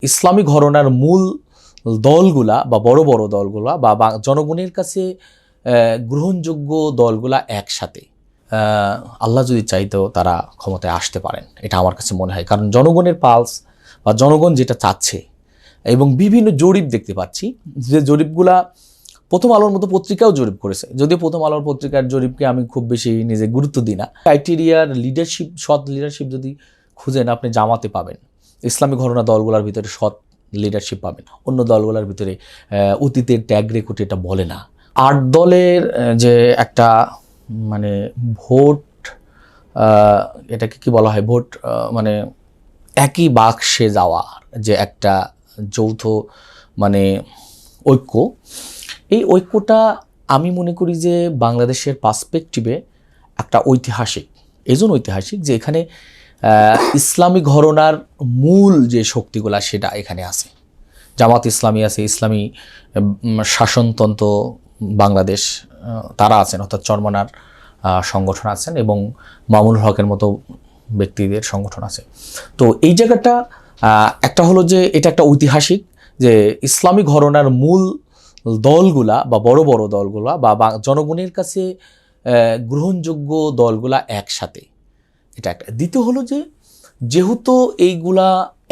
ইসলামী ঘরানার মূল দলগুলা বা বড় বড় দলগুলা বা জনগণের কাছে গ্রহণযোগ্য দলগুলা একসাথে আল্লাহ যদি চাইতো তারা ক্ষমতায় আসতে পারেন, এটা আমার কাছে মনে হয়। কারণ জনগণের পালস বা জনগণ যেটা চাচ্ছে, এবং বিভিন্ন জরিপ দেখতে পাচ্ছি যে জরিপগুলা প্রথম আলোর মতো পত্রিকাও জরিপ করেছে, যদিও প্রথম আলোর পত্রিকার জরিপকে আমি খুব বেশি নিজে গুরুত্ব দিই না। ক্রাইটেরিয়ার লিডারশিপ, সৎ লিডারশিপ যদি খুঁজেন আপনি জামাতে পাবেন, ইসলামী ঘরানা দলগুলোর ভিতরে সৎ লিডারশিপ পাবেন। অন্য দলগুলোর ভিতরে অতীতের ট্যাগ রেকর্ড এটা বলে না। 8 দলের যে একটা মানে ভোট, এটাকে কি বলা হয়, ভোট মানে একই বাক্সে যাওয়ার যে একটা যৌথ মানে ঐক্য, এই ঐক্যটা আমি মনে করি যে বাংলাদেশের পার্সপেক্টিভে একটা ঐতিহাসিক। এজন্য ঐতিহাসিক যে এখানে ইসলামী ঘরানার মূল যে শক্তিগুলা সেটা এখানে আছে। জামাত ইসলামী আছে, ইসলামী শাসনতন্ত্র বাংলাদেশ তারা আছেন, অর্থাৎ চরমনার সংগঠন আছেন, এবং মামুনুল হকের মতো ব্যক্তিদের সংগঠন আছে। তো এই জায়গাটা একটা হলো যে এটা একটা ঐতিহাসিক যে ইসলামী ঘরানার মূল দলগুলা বা বড় বড় দলগুলা বা জনগণের কাছে গ্রহণযোগ্য দলগুলা একসাথে, এটা একটা। দ্বিতীয় হলো যে যেহেতু এইগুলা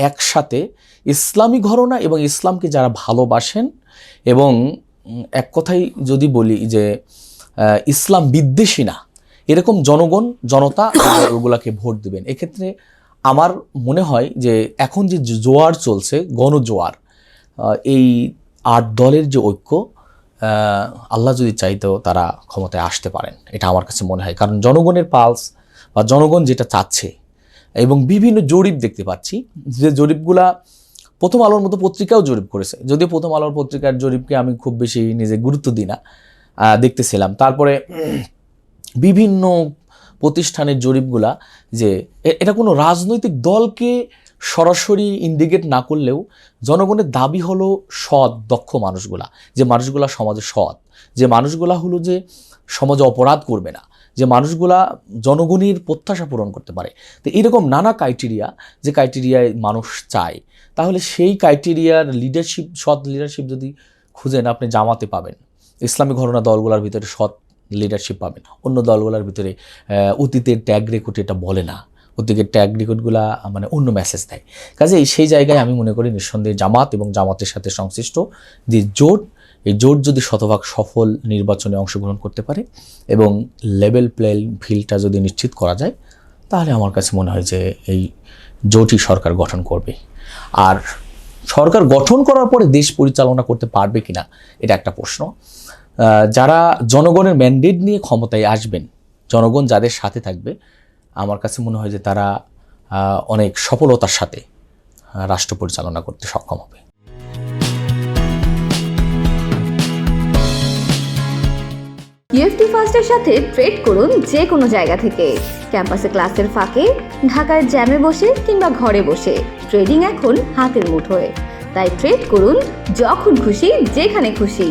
একসাথে ইসলামী ঘরানা এবং ইসলামকে যারা ভালোবাসেন, এবং এক কথাই যদি বলি যে ইসলাম বিদ্বেষী না, এরকম জনতা ওগুলাকে ভোট দেবেন। এক্ষেত্রে আমার মনে হয় যে এখন যে জোয়ার চলছে, গণজোয়ার, এই 8 দলের যে ঐক্য, আল্লাহ যদি চাইতো তারা ক্ষমতায় আসতে পারেন, এটা আমার কাছে মনে হয়। কারণ জনগণের পালস বা জনগণ যেটা চাচ্ছে, এবং বিভিন্ন জরিপ দেখতে পাচ্ছি যে জরিপগুলা প্রথম আলোর মতো পত্রিকাও জরিপ করেছে, যদিও প্রথম আলোর পত্রিকার জরিপকে আমি খুব বেশি নিজে গুরুত্ব দিই না, দেখতেছিলাম। তারপরে বিভিন্ন প্রতিষ্ঠানের জরিপগুলা, যে এটা কোনো রাজনৈতিক দলকে সরাসরি ইন্ডিকেট না করলেও জনগণের দাবি হলো সৎ দক্ষ মানুষগুলা, যে মানুষগুলা সমাজে সৎ, যে মানুষগুলা হলো যে সমাজে অপরাধ করবে না, যে মানুষগুলা জনগণের প্রত্যাশা পূরণ করতে পারে। তো এরকম নানা ক্রাইটেরিয়া, যে ক্রাইটেরিয়ায় মানুষ চায়, তাহলে সেই ক্রাইটেরিয়ার লিডারশিপ, সৎ লিডারশিপ যদি খুঁজেন আপনি জামাতে পাবেন, ইসলামী ঘরানা দলগুলোর ভিতরে সৎ লিডারশিপ পাবেন। অন্য দলগুলোর ভিতরে অতীতের ট্যাগ রেকর্ড এটা বলে না, অতীতের ট্যাগ রেকর্ডগুলা মানে অন্য মেসেজ দেয়। কাজেই সেই জায়গায় আমি মনে করি নিঃসন্দেহে জামাত এবং জামাতের সাথে সংশ্লিষ্ট যে জোট, এই জোট যদি শতভাগ সফল নির্বাচনে অংশগ্রহণ করতে পারে এবং লেভেল প্লেইং ফিল্ডটা যদি নিশ্চিত করা যায়, তাহলে আমার কাছে মনে হয় যে এই জোটই সরকার গঠন করবে। আর সরকার গঠন করার পরে দেশ পরিচালনা করতে পারবে কিনা এটা একটা প্রশ্ন। যারা জনগণের ম্যান্ডেট নিয়ে ক্ষমতায় আসবেন, জনগণ যাদের সাথে থাকবে, আমার কাছে মনে হয় যে তারা অনেক সফলতার সাথে রাষ্ট্র পরিচালনা করতে সক্ষম হবে। ইউএফটি ফার্স্টের সাথে ট্রেড করুন যে কোনো জায়গা থেকে, ক্যাম্পাসে ক্লাসের ফাঁকে, ঢাকার জ্যামে বসে কিংবা ঘরে বসে। ট্রেডিং এখন হাতের মুঠোয়, তাই ট্রেড করুন যখন খুশি, যেখানে খুশি।